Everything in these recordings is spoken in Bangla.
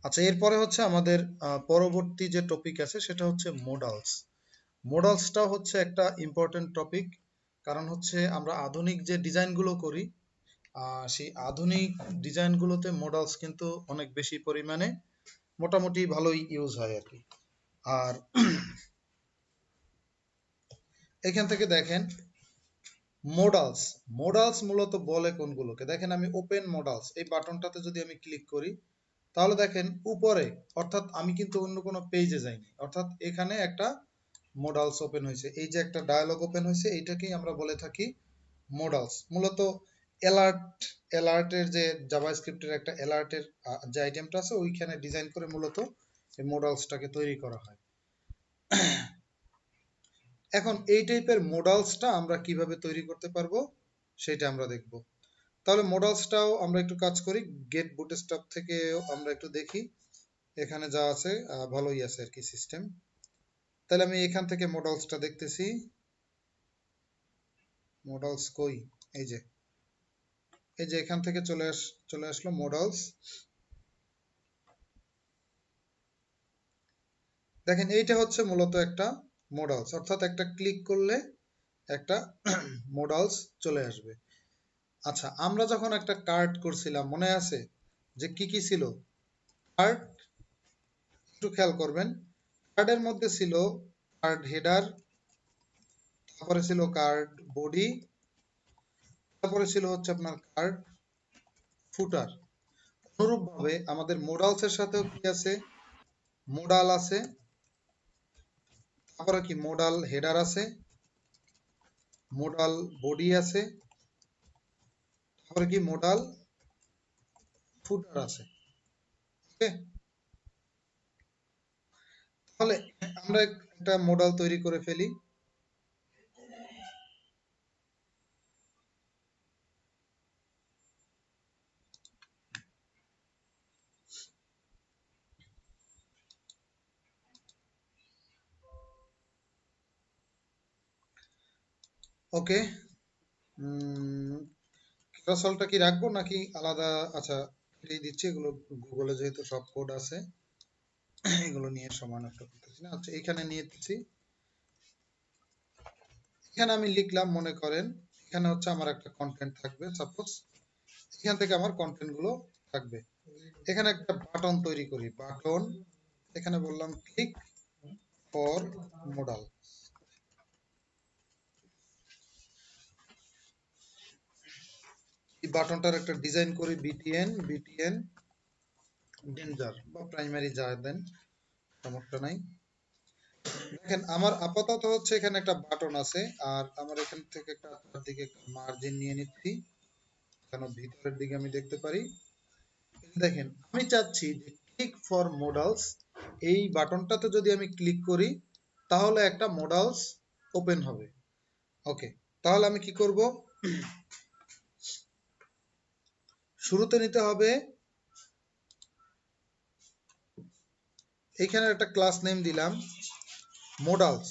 আচ্ছা, এরপরে হচ্ছে আমাদের পরবর্তী যে টপিক আছে সেটা হচ্ছে মোডালস। মোডালসটা হচ্ছে একটা ইম্পর্টেন্ট টপিক, কারণ হচ্ছে আমরা আধুনিক যে ডিজাইনগুলো করি সেই আধুনিক ডিজাইনগুলোতে মোডালস কিন্তু অনেক বেশি পরিমাণে মোটামুটি ভালোই ইউজ হয় আর কি। আর এখান থেকে দেখেন মোডালস, মোডালস মূলত বলে কোনগুলোকে, দেখেন আমি ওপেন মোডালস এই বাটনটাতে যদি আমি ক্লিক করি তাহলে দেখেন উপরে, অর্থাৎ আমি কিন্তু অন্য কোনো পেজে যাইনি, অর্থাৎ এখানে একটা মোডালস ওপেন হয়েছে, এই যে একটা ডায়ালগ ওপেন হয়েছে এইটাকেই আমরা বলে থাকি মোডালস। মূলত অ্যালার্ট, অ্যালার্টের যে জাভাস্ক্রিপ্টের একটা অ্যালার্টের যে আইটেমটা আছে ওইখানে ডিজাইন করে মূলত এই মোডালসটাকে তৈরি করা হয়। এখন এই টাইপের মোডালসটা আমরা কিভাবে তৈরি করতে পারবো সেটা আমরা দেখব। তাহলে মোডালসটাও আমরা একটু কাজ করি, গেট বুটস্ট্র্যাপ থেকে আমরা একটু দেখি এখানে যা আছে ভালোই আছে আর কি সিস্টেম। তাহলে আমি এখান থেকে মোডালসটা দেখতেছি, মোডালস কই, এই যে এই যে এখান থেকে চলে আসলো মোডালস। দেখেন এইটা হচ্ছে মূলত একটা মোডালস, অর্থাৎ একটা ক্লিক করলে একটা মোডালস চলে আসবে। আচ্ছা, আমরা যখন একটা কার্ড করছিলাম মনে আছে যে কি কি ছিল কার্ড, একটু খেয়াল করবেন, কার্ডের মধ্যে ছিল কার্ড হেডার, তারপরে ছিল কার্ড বডি, তারপরে ছিল হচ্ছে আপনার কার্ড ফুটার। অনুরূপভাবে আমাদের মোডালস এর সাথেও কি আছে, মোডাল আছে, তারপরে কি মোডাল হেডার আছে, মোডাল বডি আছে, তারপরে কি মোডাল ফুটার আছে। ওকে, তাহলে আমরা একটা মোডাল তৈরি করে ফেলি। ওকে, ক্যাপাসলটা কি রাখবো নাকি আলাদা? আচ্ছা, এটাই দিচ্ছি, এগুলো গুগলে যেহেতু সব কোড আছে এগুলো নিয়ে সমান একটা করতেছি না। আচ্ছা, এখানে নিয়ে দিচ্ছি, এখানে আমি লিখলাম, মনে করেন এখানে হচ্ছে আমার একটা কন্টেন্ট থাকবে, সাপোজ এখান থেকে আমার কন্টেন্ট গুলো থাকবে। এখানে একটা বাটন তৈরি করি, বাটন, এখানে বললাম ক্লিক ফর মোডাল। এই বাটনটার একটা ডিজাইন করি, বিটিএন ডেঞ্জার বা প্রাইমারি যা দেন সমস্যা নাই। দেখেন আমার আপাতত হচ্ছে এখানে একটা বাটন আছে, আর আমার এখান থেকে একটা আপনার দিকে একটা মার্জিন নিয়ে নিচ্ছি যেন ভিতরের দিকে আমি দেখতে পারি। দেখেন আমি চাচ্ছি যে ক্লিক ফর মোডালস, এই বাটনটাতে যদি আমি ক্লিক করি তাহলে একটা মোডালস ওপেন হবে। ওকে, তাহলে আমি কি করব, শুরুতে নিতে হবে এখানে একটা ক্লাস নেম দিলাম মোডালস।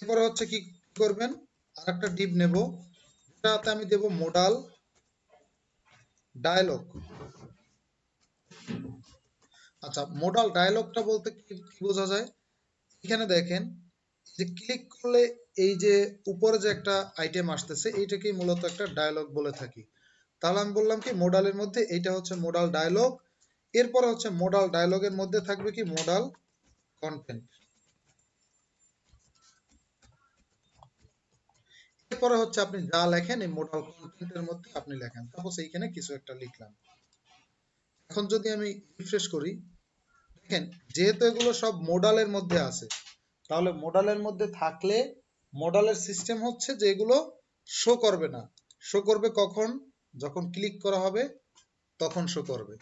এরপরে হচ্ছে কি করবেন, আর একটা ডিপ নেব, যেটাতে আমি দেব মোডাল ডায়ালগ। আচ্ছা, মোডাল ডায়ালগটা বলতে কি কি বোঝা যায়, এখানে দেখেন যে ক্লিক করলে এই যে উপরে যে একটা আইটেম আসতেছে এইটাকেই মূলত একটা ডায়ালগ বলে থাকি। তাহলে আমি বললাম কি মোডালের মধ্যে এইটা হচ্ছে মোডাল ডায়ালগ, এরপরে হচ্ছে মোডাল ডায়ালগের মধ্যে থাকবে কি মোডাল কন্টেন্ট, এরপরে হচ্ছে আপনি যা লেখেন এই মোডাল কন্টেন্টের মধ্যে আপনি লেখেন, সাপোজ এইখানে কিছু একটা লিখলাম। এখন যদি আমি রিফ্রেশ করি, দেখেন যেহেতু এগুলো সব মোডালের মধ্যে আছে, তাহলে মোডালের মধ্যে থাকলে মোডালের সিস্টেম হচ্ছে যে এগুলো শো করবে না, শো করবে কখন, যখন ক্লিক করা হবে তখন শো করবে।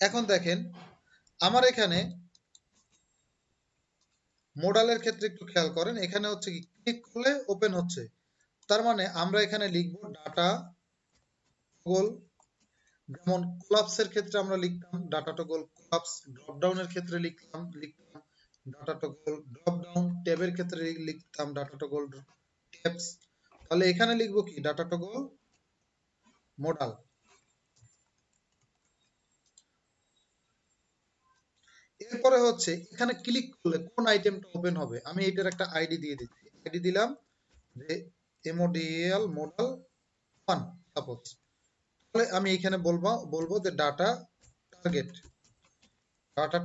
এখন দেখেন আমার এখানে মোডালের ক্ষেত্রে একটু খেয়াল করেন, এখানে হচ্ছে কি ক্লিক করলে ওপেন হচ্ছে, তার মানে আমরা এখানে লিখবো ডাটা টগল, যেমন কোলাপসের ক্ষেত্রে আমরা লিখতাম ডাটা টগল কোলাপস, ড্রপডাউনের ক্ষেত্রে লিখতাম ডাটা টগল ড্রপ ডাউন, ট্যাবের ক্ষেত্রে লিখতাম ডাটা টগল ট্যাবস, তাহলে এখানে লিখবো কি ডাটা টগল মোডাল। এরপরে হচ্ছে এখানে ক্লিক করলে কোন আইটেমটা ওপেন হবে, আমি এটার একটা আইডি দিয়ে দিচ্ছি। আইডি দিলাম যে এমওডিএল মোডাল 1 সাপোজ। তাহলে আমি এখানে বলবো যে ডাটা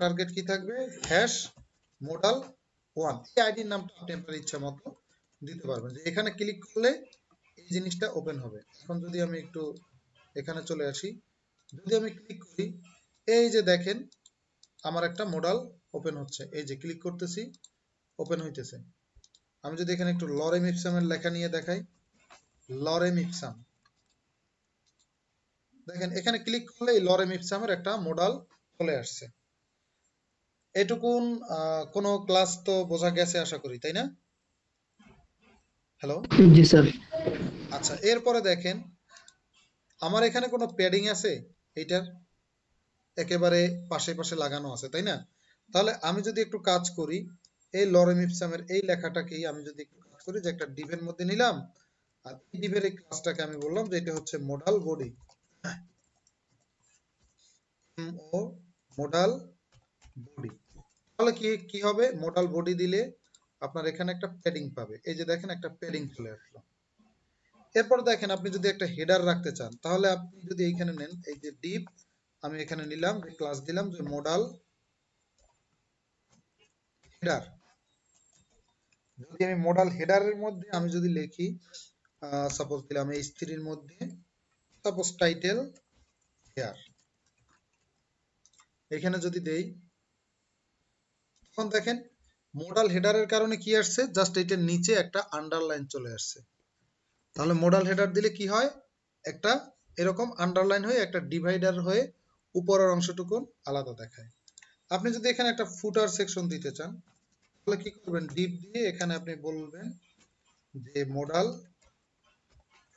টার্গেট কি থাকবে, হ্যাশ মোডাল 1। এই আইডির নামটা আপনি আপনার ইচ্ছা মতো দিতে পারবেন। যে এখানে ক্লিক করলে এই জিনিসটা ওপেন হবে। এখন যদি আমি একটু এখানে চলে আসি, যদি আমি ক্লিক করি, এই যে দেখেন আমার একটা মোডাল ওপেন হচ্ছে, এই যে ক্লিক করতেছি ওপেন হইতেছে। আমি যদি এখানে একটু লরেম ইপসামের লেখা নিয়ে দেখাই, লরেম ইপসাম, দেখেন এখানে ক্লিক করলে এই লরেম ইপসামের একটা মোডাল চলে আসছে। এটুকুন কোনো ক্লাস তো বোঝা গেছে আশা করি, তাই না? হ্যালো, জি স্যার। আচ্ছা এরপরে দেখেন আমার এখানে কোনো প্যাডিং আছে, এইটার একেবারে পাশে পাশে লাগানো আছে, তাই না? তাহলে আমি যদি একটু কাজ করি, এই লরেম ইপসামের এই লেখাটাকেই আমি যদি একটু কাজ করি, যে একটা ডিভের মধ্যে নিলাম, আর এই ডিভের এই ক্লাসটাকে আমি বললাম যে এটা হচ্ছে মোডাল বডি, ও মোডাল বডি। তাহলে কি কি হবে, মোডাল বডি দিলে আপনার এখানে একটা প্যাডিং পাবে, এই যে দেখেন একটা প্যাডিং চলে আসলো। এরপর দেখেন আপনি যদি একটা হেডার রাখতে চান, তাহলে আপনি যদি এইখানে নেন, এই যে ডিপ, আমি এখানে নিলাম ক্লাস দিলাম যে মোডাল হেডার। যদি আমি মোডাল হেডারের মধ্যে আমি যদি লিখি, সাপোজ দিলাম H3 এর মধ্যে, সাপোজ টাইটেল হেয়ার, এখানে যদি দেই, তখন দেখেন মোডাল হেডারের কারণে কি আসছে, জাস্ট এটার নিচে একটা আন্ডারলাইন চলে আসছে। তাহলে মোডাল হেডার দিলে কি হয়, একটা এরকম আন্ডারলাইন হয়ে একটা ডিভাইডার হয়ে উপরের অংশটুকু আলাদা দেখায়। আপনি যদি এখানে একটা ফুটার সেকশন দিতে চান, তাহলে কি করবেন, ডিপ দিয়ে এখানে আপনি বলবেন যে মোডাল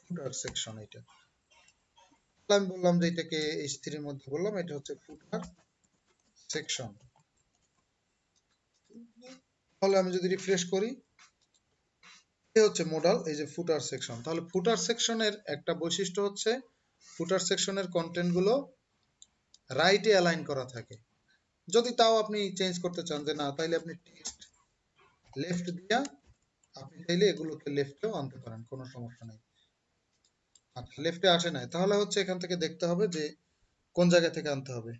ফুটার সেকশন। এটা আমি বললাম যে এটাকে H3 এর মধ্যে বললাম এটা হচ্ছে ফুটার সেকশন। তাহলে আমি যদি রিফ্রেশ করি, এই হচ্ছে মোডাল, এই যে ফুটার সেকশন। তাহলে ফুটার সেকশনের একটা বৈশিষ্ট্য হচ্ছে ফুটার সেকশনের কন্টেন্ট গুলো রাইটে অ্যালাইন করা থাকে। যদি তাও আপনি চেঞ্জ করতে চান যে না, তাইলে আপনি টেক্সট লেফট দিয়া আপনি চাইলে এগুলোকে লেফটেও আনতে পারেন, কোনো সমস্যা নেই। আচ্ছা লেফটে আসে নাই, তাহলে হচ্ছে এখান থেকে দেখতে হবে যে কোন জায়গা থেকে আনতে হবে।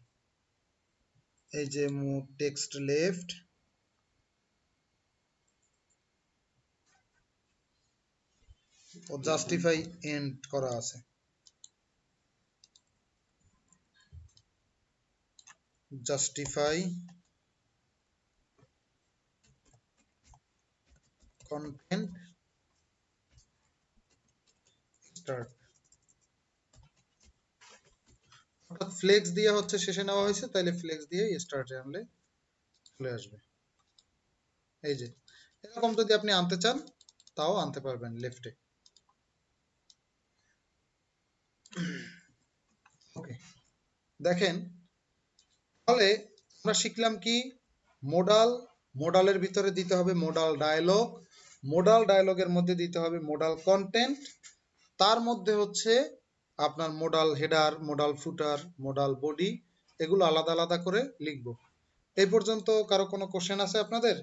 এই যে মুভ টেক্সট লেফট, ও জাস্টিফাই এন্ড করা আছে, জাস্টিফাই কন্টেন্ট স্টার্ট, অর্থাৎ ফ্লেক্স দিয়ে হচ্ছে শেষে নেওয়া হয়েছে, তাইলে ফ্লেক্স দিয়ে স্টার্টে আনলে চলে আসবে। এই যে এরকম যদি আপনি আনতে চান তাও আনতে পারবেন লেফটে। ওকে, দেখেন তাহলে আমরা শিখলাম কি, মোডাল, মোডালের ভিতরে দিতে হবে মোডাল ডায়লগ, মোডাল ডায়লগের মধ্যে দিতে হবে মোডাল কন্টেন্ট, তার মধ্যে হচ্ছে আপনার মোডাল হেডার, মোডাল ফুটার, মোডাল বডি, এগুলো আলাদা আলাদা করে লিখবো। এই পর্যন্ত কারো কোনো কোশ্চেন আছে আপনাদের?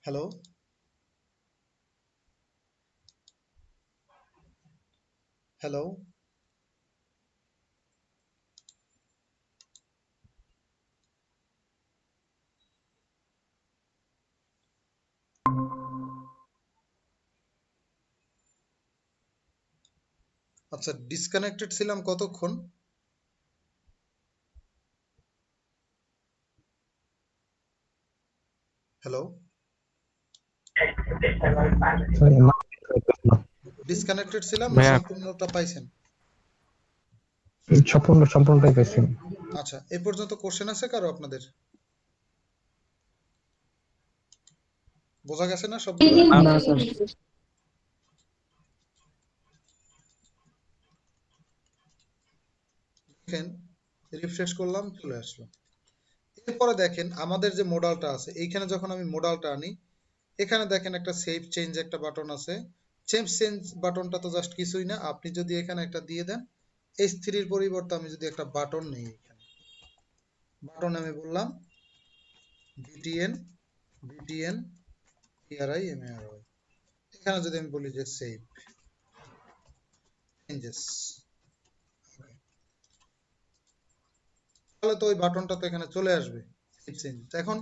হ্যালো, হ্যালো, আচ্ছা ডিসকানেক্টেড ছিলাম কতক্ষণ? হ্যালো, ডিসকানেক্টেড ছিলাম না সম্পূর্ণটা পাইছেন? সম্পূর্ণটাই পাইছি। আচ্ছা এই পর্যন্ত কোশ্চেন আছে কারো আপনাদের? বোঝা গেছে না সবগুলো? না স্যার। দেখেন রিফ্রেশ করলাম, চলে আসলো। এরপরে দেখেন আমাদের যে মডেলটা আছে, এইখানে যখন আমি মডেলটা আনি, এখানে দেখেন একটা সেভ চেঞ্জ একটা বাটন আছে। চেঞ্জ বাটনটা তো জাস্ট কিছুই না, আপনি যদি এখানে একটা দিয়ে দেন H3 এর পরিবর্তে আমি যদি একটা বাটন নেই, এখানে বাটন আমি বললাম btn btn trimary, এখানে যদি আমি বলি যে সেভ চেঞ্জেস, তাহলে তো ওই বাটনটা তো এখানে চলে আসবে সেভ চেঞ্জেস। এখন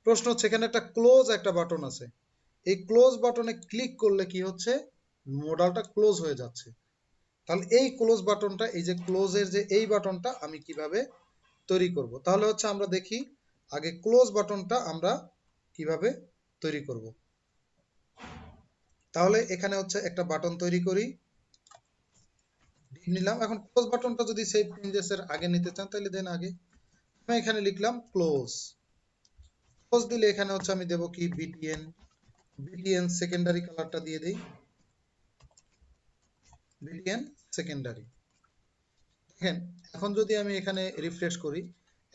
প্রশ্ন হচ্ছে এখানে একটা ক্লোজ একটা বাটন আছে, এই ক্লোজ বাটনে ক্লিক করলে কি হচ্ছে, মডেলটা ক্লোজ হয়ে যাচ্ছে। তাহলে এই ক্লোজ বাটনটা, এই যে ক্লোজের যে এই বাটনটা আমি কিভাবে তৈরি করব, তাহলে হচ্ছে আমরা দেখি আগে ক্লোজ বাটনটা আমরা কিভাবে তৈরি করব। তাহলে এখানে হচ্ছে একটা বাটন তৈরি করি, নিলাম। এখন ক্লোজ বাটনটা যদি সেভ চেঞ্জেস এর আগে নিতে চান তাহলে দেন আগে, আমি এখানে লিখলাম ক্লোজ। ক্লোজ দিলে এখানে হচ্ছে আমি দেব কি বিটিএন সেকেন্ডারি কালারটা দিয়ে দেই, বিটিএন সেকেন্ডারি। দেখেন এখন যদি আমি এখানে রিফ্রেশ করি,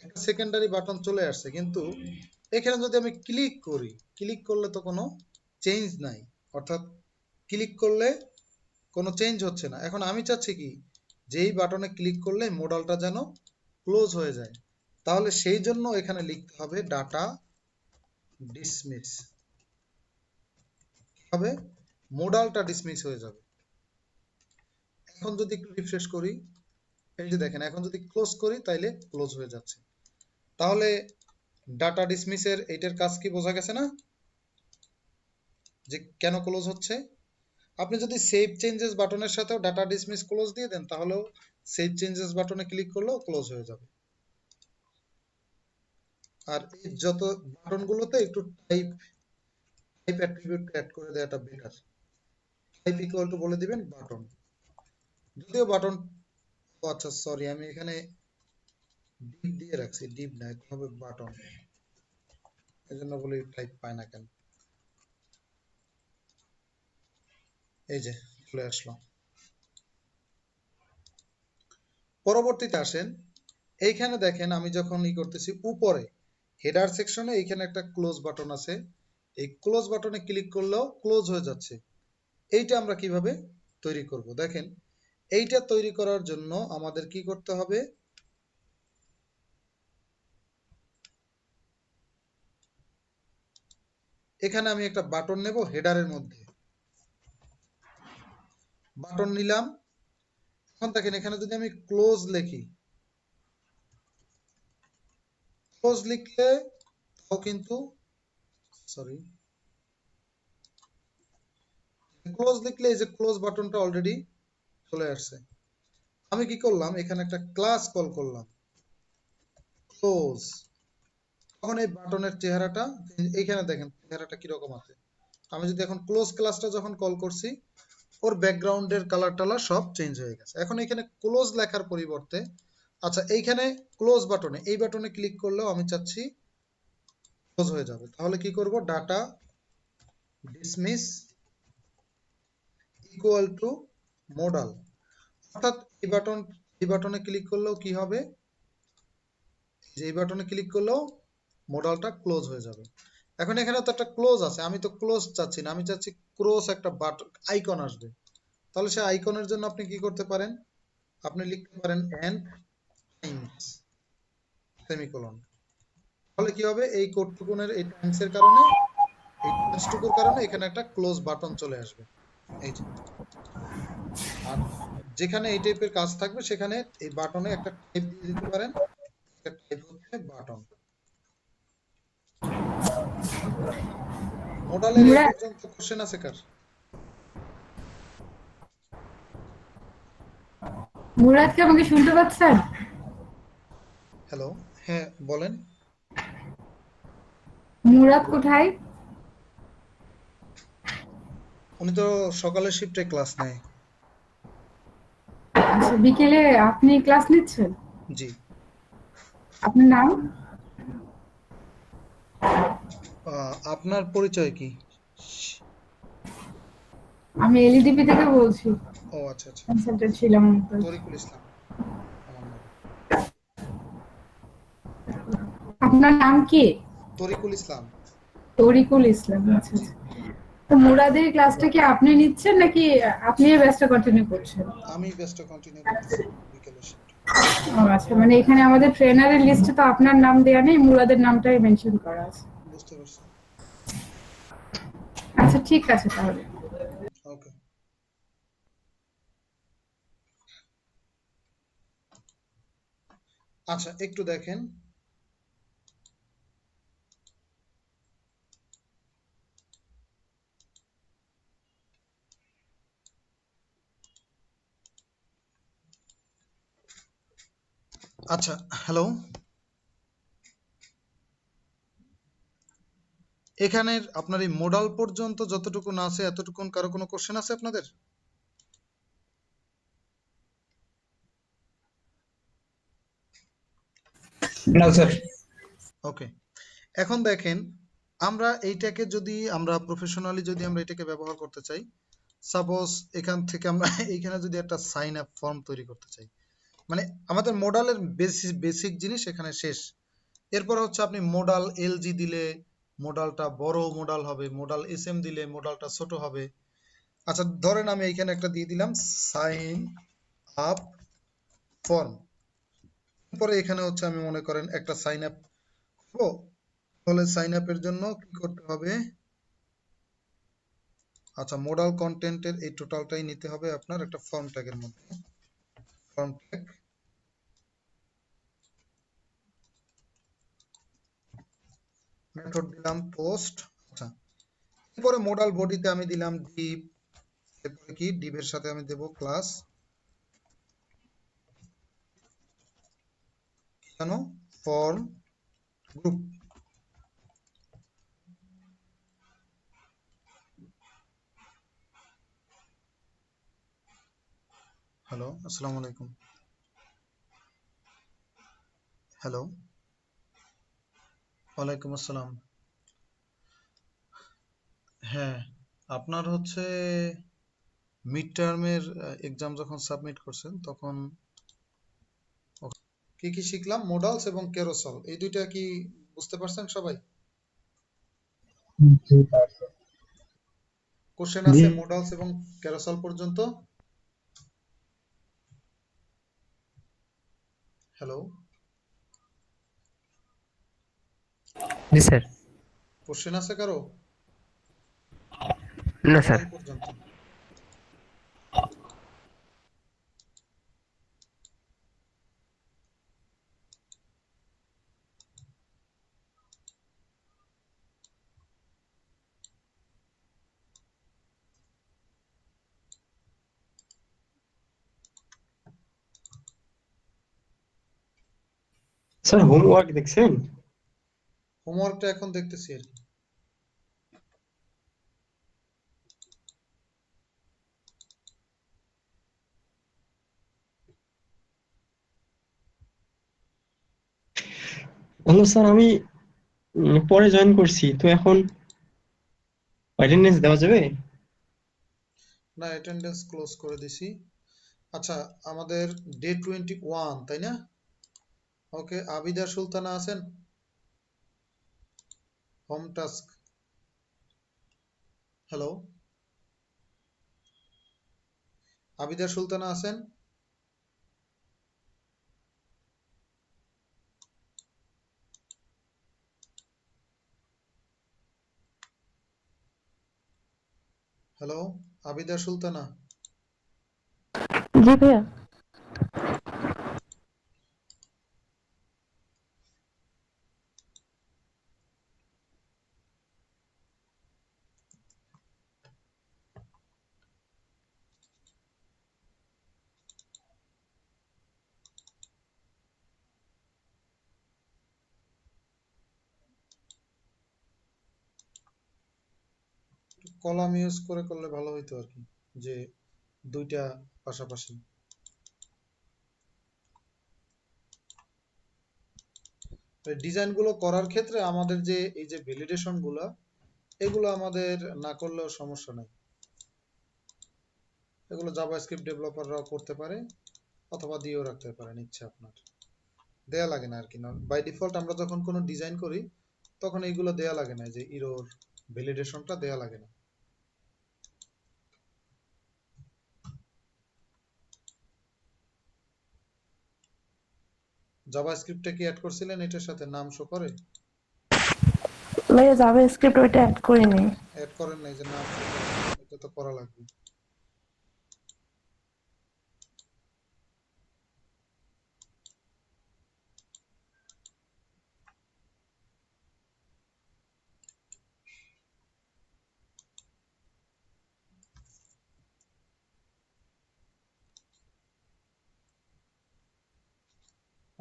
একটা সেকেন্ডারি বাটন চলে আসছে, কিন্তু এখানে যদি আমি ক্লিক করি, ক্লিক করলে তো কোনো চেঞ্জ নাই, অর্থাৎ ক্লিক করলে কোনো চেঞ্জ হচ্ছে না। এখন আমি চাচ্ছি কি, যেই বাটনে ক্লিক করলে মডেলটা যেন ক্লোজ হয়ে যায়, তাহলে সেই জন্য এখানে লিখতে হবে ডাটা ডিসমিস, হবে মডেলটা ডিসমিস হয়ে যাবে। এখন যদি একটু রিফ্রেশ করি, এই যে দেখেন এখন যদি ক্লোজ করি তাইলে ক্লোজ হয়ে যাচ্ছে। তাহলে ডাটা ডিসমিসের এইটার কাজ কি বোঝা গেছে না, যে কেন ক্লোজ হচ্ছে। আপনি যদি সেভ চেঞ্জেস বাটনের সাথেও ডাটা ডিসমিস ক্লোজ দিয়ে দেন, তাহলেও সেভ চেঞ্জেস বাটনে ক্লিক করলেও ক্লোজ হয়ে যাবে। আর এই যত বাটনগুলোতে একটু টাইপ অ্যাট্রিবিউট অ্যাড করে দেওয়াটা বেটার। টাইপ ইকুয়াল টু বলে দিবেন বাটন, যদিও বাটন, আচ্ছা সরি আমি এখানে ডিপ দিয়ে রাখছি, ডিপ না, এটা হবে বাটন, এজন্য বলি টাইপ পায় না কেন। এই যে চলে আসলো। পরবর্তীতে আসেন, এইখানে দেখেন আমি যখন করতেছি উপরে হেডার সেকশনে, এইখানে একটা ক্লোজ বাটন আছে, এই ক্লোজ বাটনে ক্লিক করলেও ক্লোজ হয়ে যাচ্ছে। এইটা আমরা কিভাবে তৈরি করব, দেখেন এইটা তৈরি করার জন্য আমাদের কি করতে হবে, এখানে আমি একটা বাটন নেব হেডারের মধ্যে, বাটন নিলাম। এখন দেখেন এখানে যদি আমি ক্লোজ লিখি, ক্লোজ লিখলে তাও কিন্তু, সরি, ক্লোজ লিখলে এই যে ক্লোজ বাটনটা অলরেডি চলে আসছে। আমি কি করলাম, এখানে একটা ক্লাস কল করলাম ক্লোজ, তখন এই বাটনের চেহারাটা, এইখানে দেখেন চেহারাটা কিরকম আছে। আমি যদি এখন ক্লোজ ক্লাসটা যখন কল করছি, ওর ব্যাকগ্রাউন্ডের কালার টালার সব চেঞ্জ হয়ে গেছে। এখন এখানে ক্লোজ লেখার পরিবর্তে, আচ্ছা এইখানে ক্লোজ বাটনে, এই বাটনে ক্লিক করলেও আমি চাচ্ছি ক্লোজ হয়ে যাবে, তাহলে কি করব, data dismiss equal to modal, অর্থাৎ এই বাটনে ক্লিক করলেও কি হবে, যে এই বাটনে ক্লিক করলেও মডেলটা ক্লোজ হয়ে যাবে। এখন এখানে তো একটা ক্লোজ আছে, আমি তো ক্লোজ চাচ্ছি না, আমি চাচ্ছি ক্রস একটা বাটন আইকন আসবে। তাহলে সেই আইকনের জন্য আপনি কি করতে পারেন, আপনি লিখতে পারেন এন্ড টাইমস সেমিকোলন। তাহলে কি হবে, এই কোডটুকুনের এই টাইমসের কারণে, এই টাইমসটুকুর কারণে এখানে একটা ক্লোজ বাটন চলে আসবে। এই যে, আর যেখানে এই টাইপের কাজ থাকবে সেখানে এই বাটনে একটা টাইপ দিয়ে দিতে পারেন, একটা টাইপ হচ্ছে বাটন। মডেলের এই মুরাদ পর্যন্ত কোশ্চেন আছে কার? মুরাদ কি আমাকে শুনতে পাচ্ছেন? হ্যালো, হ্যাঁ বলেন। মুরাদ কোথায়? উনি তো সকালের শিফটে ক্লাস নেয়। আচ্ছা, বিকেলে আপনি ক্লাস নিচ্ছেন? জি। আপনার নাম? আপনার পরিচয় কি? আমি এলইডিপি থেকে বলছি। ও আচ্ছা আচ্ছা, কনসালটেন্ট ছিলাম আমি তো। তরিকুল ইসলাম আমার নাম। আপনার নাম কি? তরিকুল ইসলাম। তরিকুল ইসলাম, আচ্ছা জি, আচ্ছা। তো মুরাদের ক্লাসটা কি আপনি নিচ্ছেন নাকি আপনি এই ব্যাচটা কন্টিনিউ করছেন? আমি ব্যাচটা কন্টিনিউ করতেছি বিকেলের শিফটে। ও আচ্ছা, মানে এখানে আমাদের ট্রেনারের লিস্টে তো আপনার নাম দেয়া নেই, মুরাদের নামটাই মেনশন করা আছে। বুঝতে পারছি। আচ্ছা ঠিক আছে তাহলে। ওকে। আচ্ছা একটু দেখেন, আচ্ছা হ্যালো, এখানের আপনার এই মোডাল পর্যন্ত যতটুকু না আছে এতটুকুন কারো কোনো কোশ্চেন আছে আপনাদের? না স্যার। ওকে, এখন দেখেন আমরা এইটাকে যদি আমরা প্রফেশনালি যদি আমরা এটাকে ব্যবহার করতে চাই, সাপোজ এখান থেকে আমরা এইখানে যদি একটা সাইন আপ ফর্ম তৈরি করতে চাই, মানে আমাদের মোডালের বেসিক জিনিস এখানে শেষ। এরপর হচ্ছে আপনি মোডাল এলজি দিলে মোডালটা বড় মোডাল হবে, মোডাল এসএম দিলে মোডালটা ছোট হবে। আচ্ছা ধরেন আমি এখানে একটা দিয়ে দিলাম সাইন আপ ফর্ম, পরে এখানে হচ্ছে আমি মনে করেন একটা সাইন আপ করবো, তাহলে সাইন আপের জন্য কি করতে হবে? আচ্ছা মোডাল কন্টেন্টের এই টোটালটাই নিতে হবে আপনার একটা ফর্ম ট্যাগের মধ্যে, ফর্ম ট্যাগ, মেথড দিলাম পোস্ট। আচ্ছা এরপরে মোডাল বডিতে আমি দিলাম ডিভ, এরপরে কি ডিভের সাথে আমি দেব ক্লাস কেন ফর্ম গ্রুপ। হ্যালো আসসালামু আলাইকুম। হ্যালো, ওয়ালাইকুম আসসালাম। হ্যাঁ, আপনার হচ্ছে মিড টার্মের এক্সাম যখন সাবমিট করছেন তখন কি কি শিখলাম, মোডালস এবং ক্যারোসল, এই দুইটা কি বুঝতে পারছেন সবাই? জি স্যার। কোশ্চেন জি আছে মোডালস এবং ক্যারোসল পর্যন্ত? হ্যালো, জি স্যার। কোশ্চেন আছে কারো না স্যার। মোডাল পর্যন্ত? স্যার হোমওয়ার্ক দেখছেন? হোমওয়ার্কটা এখন দেখতেছি আর কি। হ্যালো স্যার, আমি পরে জয়েন করছি, তো এখন অ্যাটেন্ডেন্স দেওয়া যাবে? না অ্যাটেন্ডেন্স ক্লোজ করে দিছি। আচ্ছা আমাদের ডে 21 তাই না? ওকে, আবিদা সুলতানা আছেন? Home task, hello, Abida Sultana আছেন? হ্যালো, আবিদা সুলতানা। জি ভাইয়া। কলাম ইউজ করে করলে ভালো হইতো আর কি, যে দুইটা পাশাপাশি। ডিজাইন গুলো করার ক্ষেত্রে আমাদের যে এই যে ভ্যালিডেশন গুলা, এগুলো আমাদের না করলেও সমস্যা নাই, এগুলো জাভাস্ক্রিপ্ট ডেভেলপাররাও করতে পারে অথবা দিয়েও রাখতে পারেন, ইচ্ছা আপনার। দেয়া লাগে না আর কি। বাই ডিফল্ট আমরা যখন কোনো ডিজাইন করি তখন এইগুলো দেয়া লাগে না, যে ইরোর ভ্যালিডেশনটা দেয়া লাগে না। জাভাস্ক্রিপ্টে কি অ্যাড করছিলেন এটার সাথে নাম শো করে? ভাইয়া জাভাস্ক্রিপ্ট ওইটা অ্যাড করিনি। অ্যাড করেন নাই যে নাম শো করে, এটা তো করা লাগবে।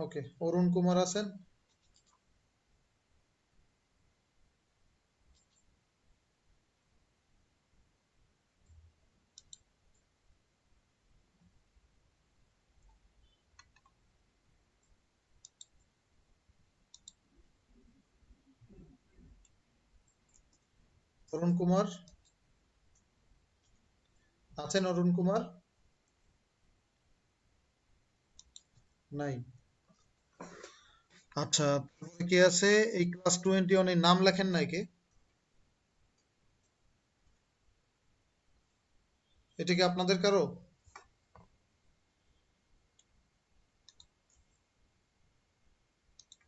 ওকে, অরুণ কুমার আছেন? অরুণ কুমার আছেন? অরুণ কুমার নাই। আচ্ছা, তারপরে কে আছে? এই ক্লাস 21 এর নাম লেখেন নাই কে? এটা কি আপনাদের কারো?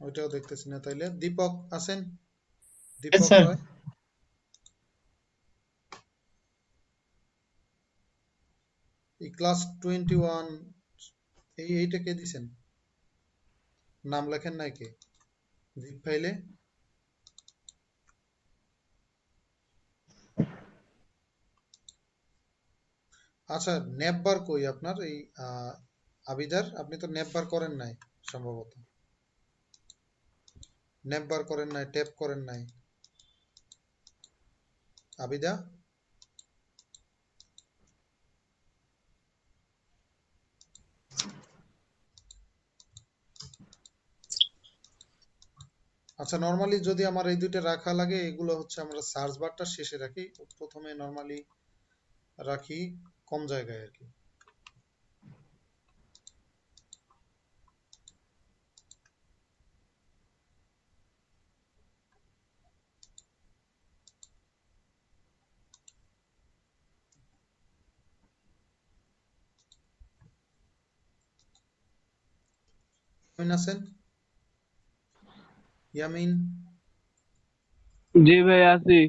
ওইটাও দেখতেছি না তাইলে। দীপক আছেন? Yes, Dipak sir. রয়। এই ক্লাস 21 এইটা কে দিছেন? নাম লেখেন নাই কে জিপ ফাইলে? আচ্ছা, নেপ বার কই আপনার? এই আবিদার, আপনি তো নেপ বার করেন নাই সম্ভবত। নেপ বার করেন নাই, ট্যাপ করেন নাই। আবিদা? আচ্ছা, নরমালি যদি আমার এই দুইটা রাখা লাগে, এগুলো হচ্ছে আমরা সার্চ বারটা শেষে রাখি, প্রথমে নরমালি রাখি কম জায়গায় আর কি। ইয়ামিন আছেন? ইয়ামিন? জি ভাই আছি।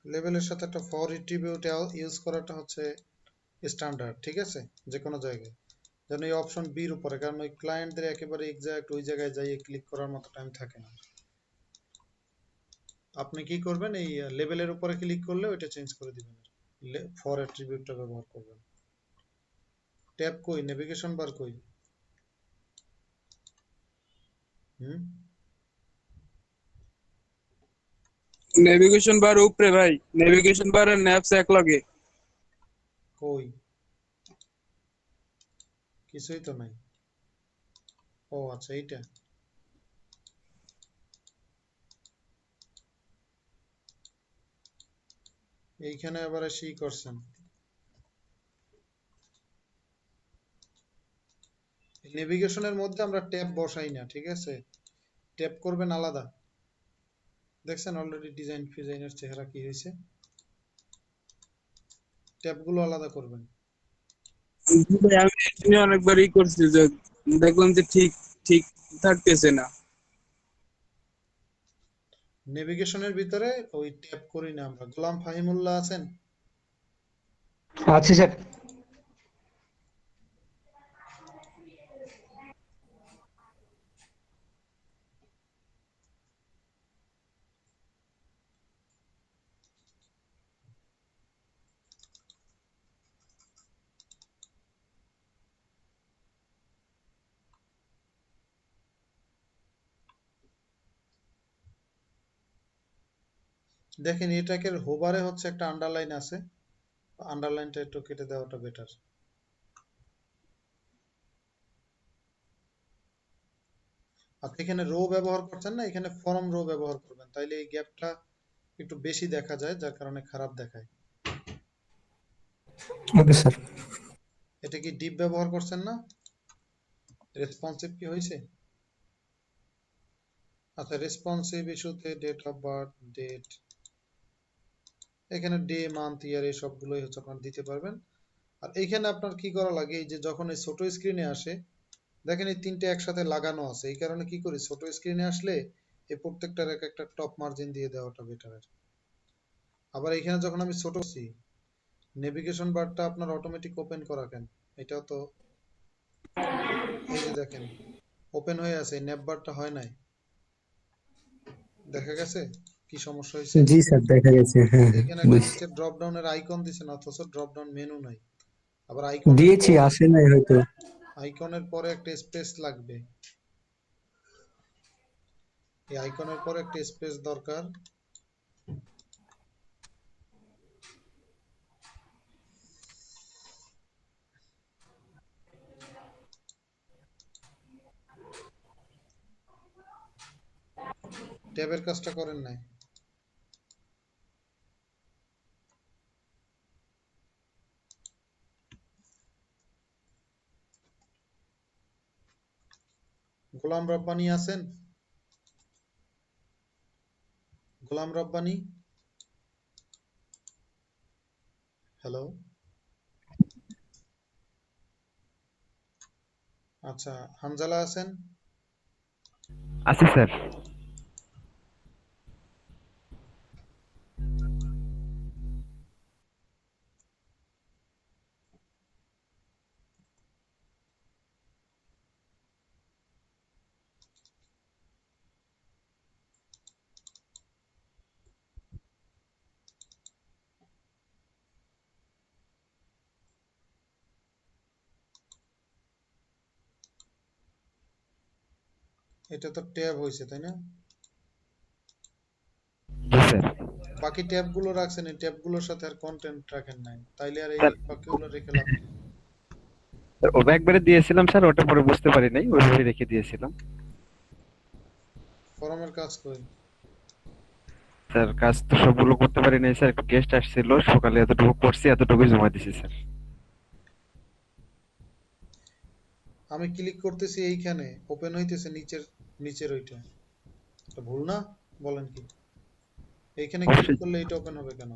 লেভেলের সাথে একটা ফর এট্রিবিউট ইউজ করাটা হচ্ছে স্ট্যান্ডার্ড, ঠিক আছে, যে কোনো জায়গায়। যেন এই অপশন বির উপরে, কারণ ওই ক্লায়েন্টদের একেবারে এক্সাক্ট ওই জায়গায় যাইয়ে ক্লিক করার মতো টাইম থাকে না। আপনি কি করবেন, এই লেভেলের উপরে ক্লিক করলে ওইটা চেঞ্জ করে দিবেন, ফর অ্যাট্রিবিউটটা ব্যবহার করবেন। ট্যাব কই? নেভিগেশন বার কই? হুম, নেভিগেশন বার উপরে ভাই, নেভিগেশন বার আর ম্যাপস এক লগে। কই? কিছুই তো নাই। ও আচ্ছা, এইটা। এইখানে আবার এসে করছেন। নেভিগেশনের মধ্যে আমরা ট্যাব বসাই না, ঠিক আছে, ট্যাব করবেন আলাদা। দেখছেন অলরেডি ডিজাইন ফিজাইনের চেহারা কি হয়েছে? ট্যাবগুলো আলাদা করবেন। জি ভাই, আমি এটা নিয়ে অনেকবারই করছি, যে দেখলাম যে ঠিক ঠিক থাকতেছে না। নেভিগেশনের ভিতরে ওই ট্যাব করি না আমরা। গোলাম ফাহিমুল্লাহ আছেন? আচ্ছা স্যার। দেখেন এটাকে হোভারে হচ্ছে একটা আন্ডারলাইন আছে, আন্ডারলাইনটা একটু কেটে দেওয়াটা বেটার। আপনি এখানে রো ব্যবহার করছেন না, এখানে ফর্ম রো ব্যবহার করবেন, তাইলে এই গ্যাপটা একটু বেশি দেখা যায়, যার কারণে খারাপ দেখায়। Okay sir. এটা কি ডিপ ব্যবহার করছেন না? রেসপন্সিভ কি হয়েছে? আচ্ছা, রেসপন্সিভ ইস্যুতে ডেট অফ বার্থ, ডেট, এখানে ডে, মান্থ, ইয়ার এই সবগুলোই হচ্ছে আপনার দিতে পারবেন। আর এইখানে আপনার কি করা লাগে, এই যে যখন এই ছোট স্ক্রিনে আসে, দেখেন এই তিনটে একসাথে লাগানো আছে, এই কারণে কি করি, ছোট স্ক্রিনে আসলে এই প্রত্যেকটার এক একটা টপ মার্জিন দিয়ে দেওয়াটা বেটার। আবার এখানে যখন আমি ছোট করছি, নেভিগেশন বারটা আপনার অটোমেটিক ওপেন করা কেন? এটাও তো, এই যে দেখেন ওপেন হয়ে আছে, ন্যাপ বারটা হয় নাই। দেখা গেছে কি সমস্যা হয়েছে? জি স্যার, দেখা গেছে, হ্যাঁ হ্যাঁ এখানে একটা বুঝছি। নিচে ড্রপ ডাউনের আইকন দিছেন, অথচ ড্রপ ডাউন মেনু নাই। আবার আইকনের দিয়েছি, পরে, আসে নাই হয়তো। আইকনের পরে একটা স্পেস লাগবে, এই আইকনের পরে একটা স্পেস দরকার। ট্যাবের কাজটা করেন নাই। গোলাম রব্বানি আছেন? গোলাম রব্বানি, হ্যালো। আচ্ছা, হানজালা আছেন? আছি স্যার। এটা তো ট্যাব হয়েছে তাই না? জি স্যার। বাকি ট্যাবগুলো রাখছেন, এই ট্যাবগুলোর সাথে আর কন্টেন্ট রাখেন নাই, তাইলে আর এই স্যার, বাকিগুলো রেখে লাভ নেই। ওটা একবারে দিয়েছিলাম স্যার, ওটা পরে বুঝতে পারি নাই, ওইভাবে রেখে দিয়েছিলাম। ফরমের কাজ কই? স্যার কাজ তো সবগুলো করতে পারি নাই স্যার, একটু গেস্ট আসছিল সকালে, এতটুকু করছি, এতটুকুই জমা দিছি স্যার। আমি ক্লিক করতেছি, এইখানে ওপেন হইতেছে নিচের, নিচের ওইটা, এটা ভুল না? বলেন কি? এইখানে ক্লিক অবশ্যই। করলে এটা ওপেন হবে কেন?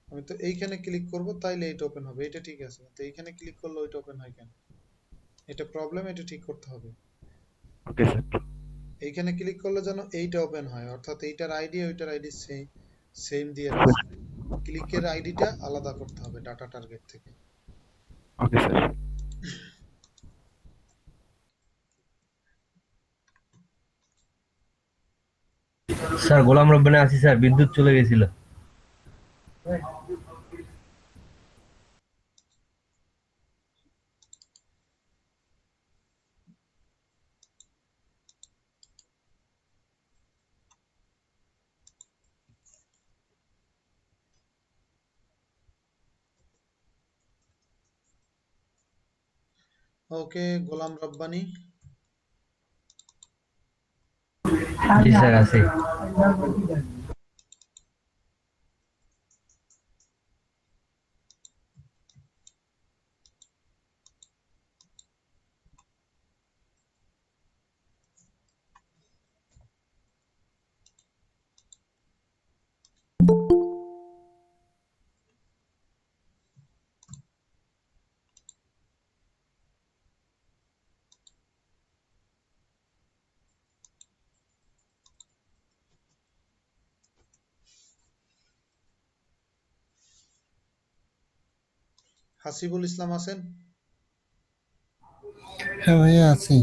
আমি তো এইখানে ক্লিক করব, তাইলে এটা ওপেন হবে, এটা ঠিক আছে, তো এইখানে ক্লিক করলে ওইটা ওপেন হয় কেন? এটা প্রবলেম, এটা ঠিক করতে হবে। Okay sir. এইখানে ক্লিক করলে যেন এইটা ওপেন হয়, অর্থাৎ এইটার আইডি ওইটার আইডি সেম, সেম দিয়ে রাখছি। ক্লিকের আইডিটা আলাদা করতে হবে ডাটা টার্গেট থেকে। Okay sir. Sir Golam Rabbani আছি স্যার, বিদ্যুৎ চলে গেছিল। ওকে, গোলাম রব্বানি। জি স্যার, আছি। হাসিবুল ইসলাম আছেন? হ্যাঁ ভাইয়া আছি।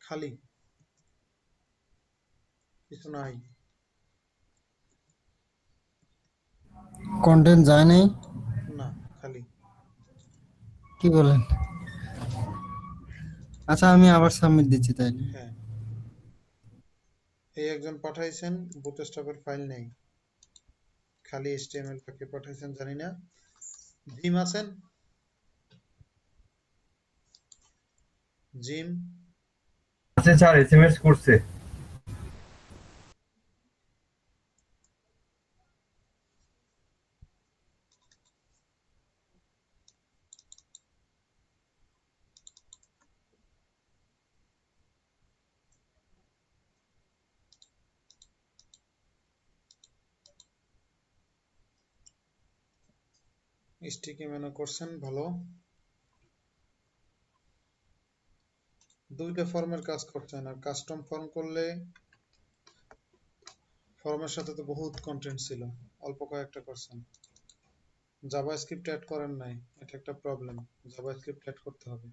খালি? কিছু নাই? কন্টেন্ট যায় নাই, না, খালি। কি বলেন? আচ্ছা আমি আবার সাবমিট দিচ্ছি তাইলে। হ্যাঁ, এই একজন পাঠাইছেন বুটস্ট্র্যাপের ফাইল নেই, খালি HTML কে পাঠাইছেন জানি না। জিম আছেন? জিম আছে স্যার, এসএমএস করছে। স্টিকি মেনু করছেন, ভালো। দুইটা ফর্মের কাজ করছেন, আর কাস্টম ফর্ম করলে ফর্মের সাথে তো বহুত কন্টেন্ট ছিল, অল্প কয়েকটা করছেন। জাভাস্ক্রিপ্ট অ্যাড করেন নাই, এটা একটা প্রবলেম। জাভাস্ক্রিপ্ট অ্যাড করতে হবে।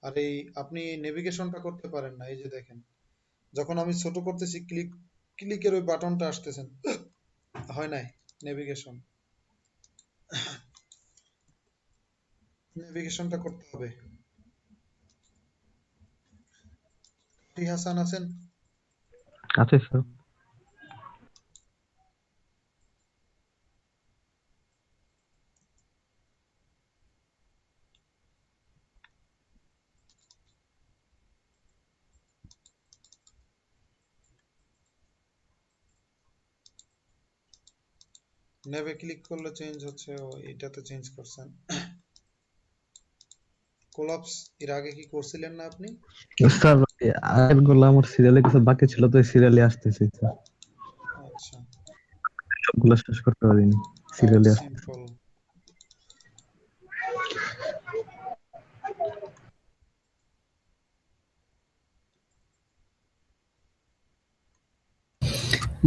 আর এই আপনি নেভিগেশনটা করতে পারেন না, এই যে দেখেন, যখন আমি ছোট করতেছি ক্লিকের ওই বাটনটা আসতেছেন, হয় নাই নেভিগেশন। নেভিগেশনটা করতে হবে। হাসান আছেন? আছে স্যার। নেভে ক্লিক করলে চেঞ্জ হচ্ছে, ও এটাতে চেঞ্জ করছেন। কোলাপস এর আগে কি করছিলেন না আপনি? স্যার আগের গুলো আমার সিরিয়ালে কিছু বাকি ছিল, তো সিরিয়ালে আসতেছে স্যার, আচ্ছা, সবগুলো শেষ করতে পারিনি, কার্ড সিরিয়ালে আসতেছে। সিম্পল।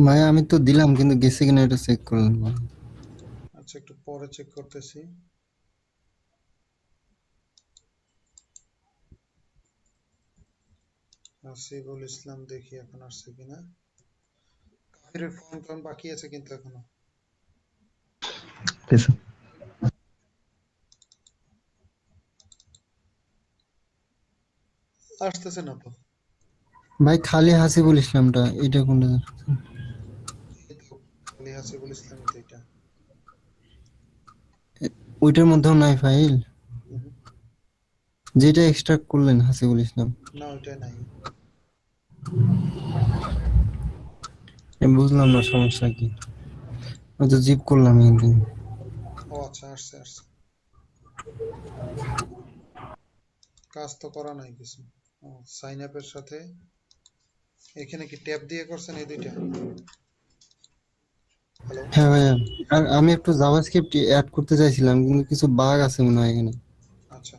ভাই আমি তো দিলাম কিন্তু গেছে কিনা এটা চেক করলাম না। আচ্ছা, একটু পরে চেক করতেছি। আসিফুল ইসলাম, দেখি এখন আসছে কিনা। কাফিরের ফর্ম টর্ম বাকি আছে কিন্তু এখনো ঠিক আছে। আসতেছে না তো। ভাই খালি হাসিবুল ইসলামটা এটা কোনটা? এই তো খালি আসিফুল ইসলাম, তো এটা। ওইটার মধ্যেও নাই ফাইল, উহু, যেটা এক্সট্রাক্ট করলেন হাসিবুল ইসলাম। না ওইটা নাই। আমি বুঝলাম না সমস্যা কি, আমি তো জিপ করলাম কিন্তু। ও আচ্ছা, আসছে আসছে। কাজ তো করা নাই কিছু। ও, সাইন আপের সাথে এখানে কি ট্যাব দিয়ে করছেন এই দুইটা? হ্যালো, হ্যাঁ ভাইয়া, আর আমি একটু জাভাস্ক্রিপ্ট অ্যাড করতে চাইছিলাম কিন্তু কিছু বাগ আছে মনে হয় এখানে। আচ্ছা,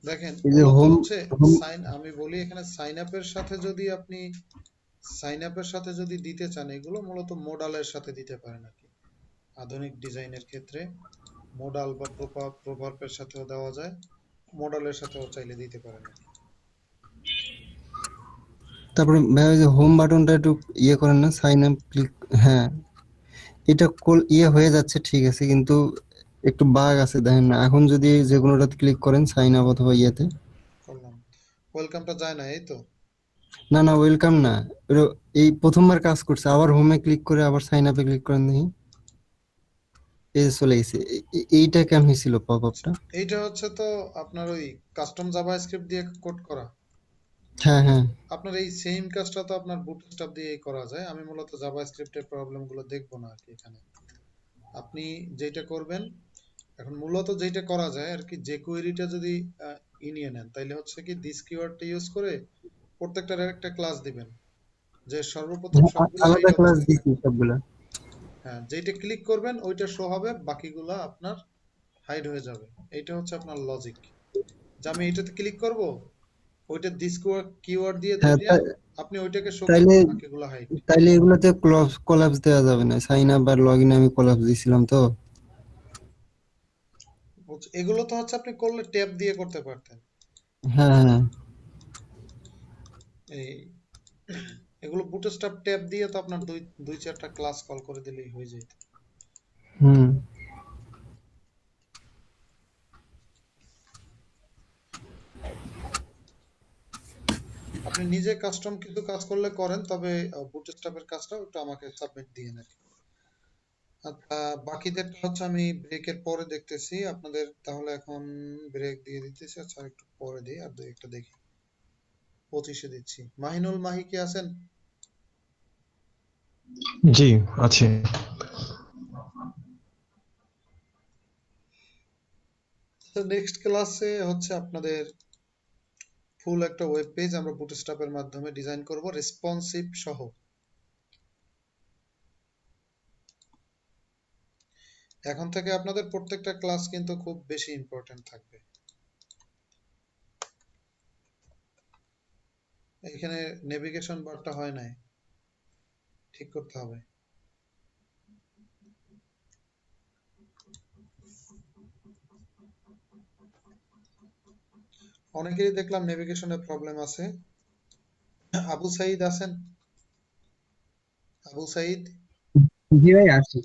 দেখেন এই যে মূলত হোম হচ্ছে হোম আমি বলি এখানে সাইন আপের সাথে যদি আপনি দিতে চান, এগুলো মূলত মোডালের সাথে দিতে পারেন আর কি। আধুনিক ডিজাইনের ক্ষেত্রে মোডাল বা প্রভাবের সাথেও দেওয়া যায়, মোডালের সাথেও চাইলে দিতে পারেন আর কি। তারপরে ভাইয়া ওই যে হোম বাটনটা একটু ইয়ে করেন না, সাইন আপ ক্লিক। হ্যাঁ এটা ইয়ে হয়ে যাচ্ছে ঠিক আছে, কিন্তু একটু বাগ আছে দেখেন না। এখন যদি যে কোনোটাতে ক্লিক করেন সাইন আপ অথবা ইয়েতে, করলাম, ওয়েলকামটা যায় না, এই তো। না না ওয়েলকাম না, এই প্রথমবার কাজ করছে। আবার হোমে ক্লিক করে আবার সাইন আপে ক্লিক করেন দেখি, এই যে চলে গেছে। এইটা কেন হয়েছিল পপ আচ্ছা, আপটা? এইটা হচ্ছে তো আপনার ওই কাস্টম জাভাস্ক্রিপ্ট দিয়ে কোড করা। হ্যাঁ হ্যাঁ আপনার এই সেম কাজটা তো আপনার বুটস্ট্র্যাপ দিয়েই করা যায়। আমি মূলত জাভাস্ক্রিপ্টের প্রবলেমগুলো দেখবো না আর কি এখানে। আপনি যেটা করবেন, এখন মূলত যেটা করা যায় আর কি, যে কোয়েরিটা যদি নিয়ে নেন, তাইলে হচ্ছে কি দিস কিওয়ার্ডটা ইউজ করে প্রত্যেকটার একটা ক্লাস দিবেন, যে সর্বপ্রথম সবগুলো আলাদা হাইড ক্লাস অবস্থায় দিছি থাকবে। সবগুলা। হ্যাঁ, যেটা ক্লিক করবেন ওইটা শো হবে, বাকিগুলা আপনার হাইড হয়ে যাবে। এইটা হচ্ছে আপনার লজিক, যে আমি এটাতে ক্লিক করব, ওইটা দিস কিওয়ার্ড দিয়ে হ্যাঁ ধরিয়া আপনি ওইটাকে শো তাইলে করবেন, বাকিগুলো হাইড। তাইলে এগুলাতে কোলাপস দেওয়া যাবে না। সাইন আপ আর লগ ইনে আমি কোলাপস দিছিলাম তো। এগুলো তো হচ্ছে আপনি করলে ট্যাব দিয়ে করতে পারতেন। হ্যাঁ হ্যাঁ এই এগুলো বুটস্ট্র্যাপ ট্যাব দিয়ে তো আপনার দুই দুই চারটা ক্লাস কল করে দিলেই হয়ে যেত। হুম আপনি নিজে কাস্টম কিছু কাজ করলে করেন, তবে বুটস্ট্র্যাপের কাজটা একটু আমাকে সাবমিট দিয়ে নেন। আচ্ছা, বাকিদেরটা হচ্ছে আমি ব্রেকের পরে দেখতেছি আপনাদের। তাহলে এখন ব্রেক দিয়ে দিতেছি। আচ্ছা, একটু পরে দিই, আর দুই একটা দেখি। 25-এ দিচ্ছি। মাহিনুল, মাহি কি আছেন? জি আছে। নেক্সট ক্লাসে হচ্ছে আপনাদের ফুল একটা ওয়েব পেজ আমরা বুটস্ট্র্যাপের মাধ্যমে ডিজাইন করব, রেসপন্সিভ সহ। এখন থেকে আপনাদের প্রত্যেকটা ক্লাস কিন্তু খুব বেশি ইম্পর্টেন্ট থাকবে। এখানে নেভিগেশন বারটা হয় নাই, ঠিক করতে হবে। অনেকেরই দেখলাম নেভিগেশনের প্রবলেম আছে। আবু সাইদ আছেন? আবু সাইদ? জি ভাই আছি।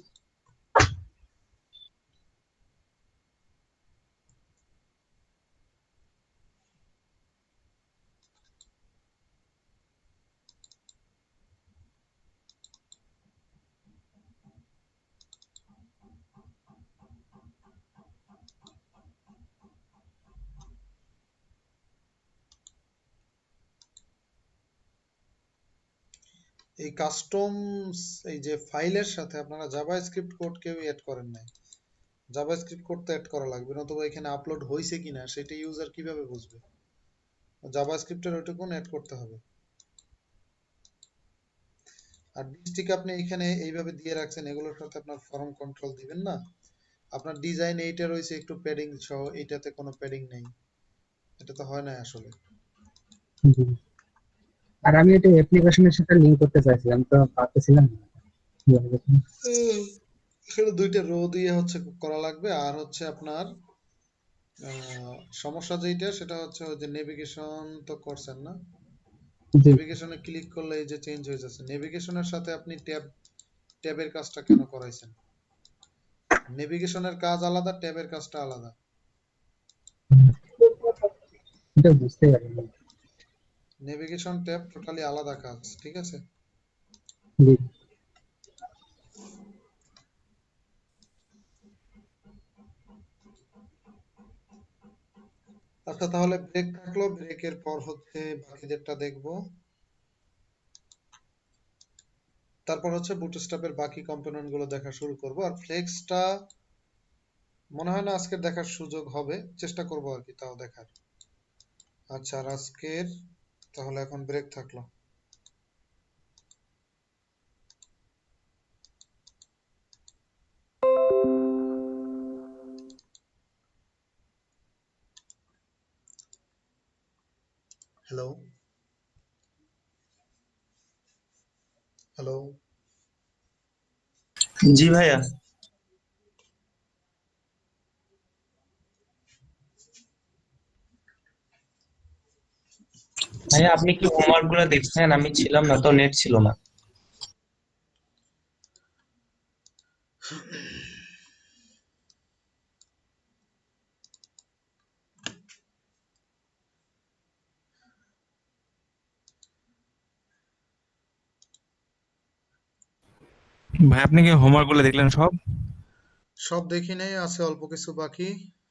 এই কাস্টমস, এই যে ফাইলের সাথে আপনারা জাভাস্ক্রিপ্ট কোড কেউ অ্যাড করেন নাই। জাভাস্ক্রিপ্ট কোড তো অ্যাড করা লাগবে, নতুবা এখানে আপলোড হয়েছে কিনা সেটা ইউজার কিভাবে বুঝবে? জাভাস্ক্রিপ্টের ওইটুকুন অ্যাড করতে হবে। আর ডিস্ট্রিক্ট আপনি এখানে এইভাবে দিয়ে রাখছেন, এগুলোর সাথে আপনার ফর্ম কন্ট্রোল দিবেন না। আপনার ডিজাইন এইটা রয়েছে একটু প্যাডিং সহ, এইটাতে কোনো প্যাডিং নেই। এটা তো হয় না আসলে। জি। আর আমি এটা অ্যাপ্লিকেশনের সাথে লিংক করতে চাইছিলাম, তো পারতেছিলাম না। কিভাবে করব? এখানে দুইটা রো দিয়ে হচ্ছে করা লাগবে। আর হচ্ছে আপনার সমস্যা যেটা, সেটা হচ্ছে ওই যে নেভিগেশন তো করছেন না। জি নেভিগেশনে ক্লিক করলে এই যে চেঞ্জ হয়ে যাচ্ছে। নেভিগেশনের সাথে আপনি ট্যাবের কাজটা কেন করাইছেন? নেভিগেশনের কাজ আলাদা, ট্যাবের কাজটা আলাদা। এটা বুঝতে পারিনি। নেভিগেশন ট্যাব টোটালি আলাদা কাজ, ঠিক আছে? জি আচ্ছা, তাহলে ব্রেক থাকলো। ব্রেকের পর হচ্ছে বাকিদেরটা দেখবো। তারপর হচ্ছে বুটস্ট্র্যাপের বাকি কম্পোনেন্ট গুলো দেখা শুরু করব। আর ফ্লেক্সটা মনে হয় না আজকে দেখার সুযোগ হবে, চেষ্টা করব আর কি তাও দেখার। আচ্ছা, আর আজকের তাহলে এখন ব্রেক থাকলো। Hello, hello. জি ভাইয়া। ভাইয়া আপনি কি হোমওয়ার্ক গুলো দেখছেন? আমি ছিলাম না তো, নেট ছিল না। ভাই আপনি কি হোমওয়ার্ক গুলো দেখলেন সব? সব দেখি নাই, আছে অল্প কিছু বাকি।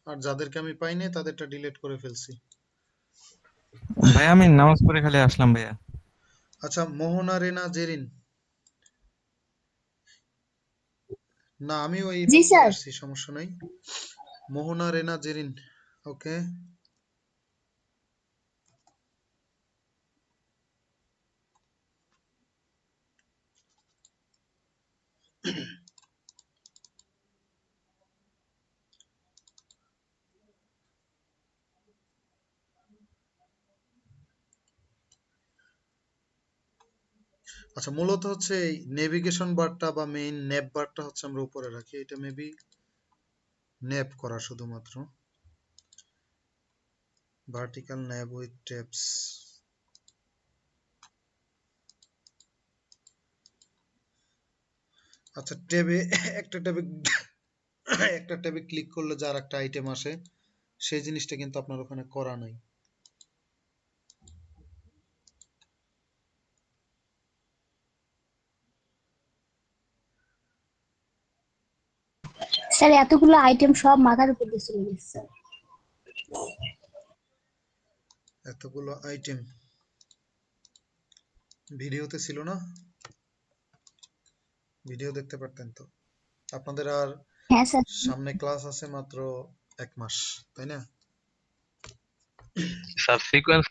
আর যাদেরকে আমি পাই নাই তাদেরটা ডিলিট করে ফেলছি। ভাই আমি নামাজ পড়ে খালি আসলাম ভাইয়া। আচ্ছা, মোহনা রেনা জেরিন। না, আমি ওই জি মাত্র স্যার। আসছি, সমস্যা নাই। মোহনা রেনা জেরিন। ওকে। আচ্ছা, মূলত হচ্ছে এই নেভিগেশন বারটা বা মেইন ন্যাপ বারটা হচ্ছে আমরা উপরে রাখি। এটা মেবি ন্যাপ করা শুধুমাত্র, ভার্টিক্যাল ন্যাপ উইথ ট্যাবস। আচ্ছা, ট্যাবে একটা ট্যাবে একটা ট্যাবে ক্লিক করলে যার একটা আইটেম আসে, সেই জিনিসটা কিন্তু আপনার ওখানে করা নাই। স্যার এতগুলো আইটেম সব মাথার উপর দিয়ে চলে গেছে স্যার। এতগুলো আইটেম ভিডিওতে ছিল না? ভিডিও দেখতে পারতেন তো। আপনাদের আর হ্যাঁ স্যার। সামনে ক্লাস আছে মাত্র 1 মাস, তাই না? Sir sequence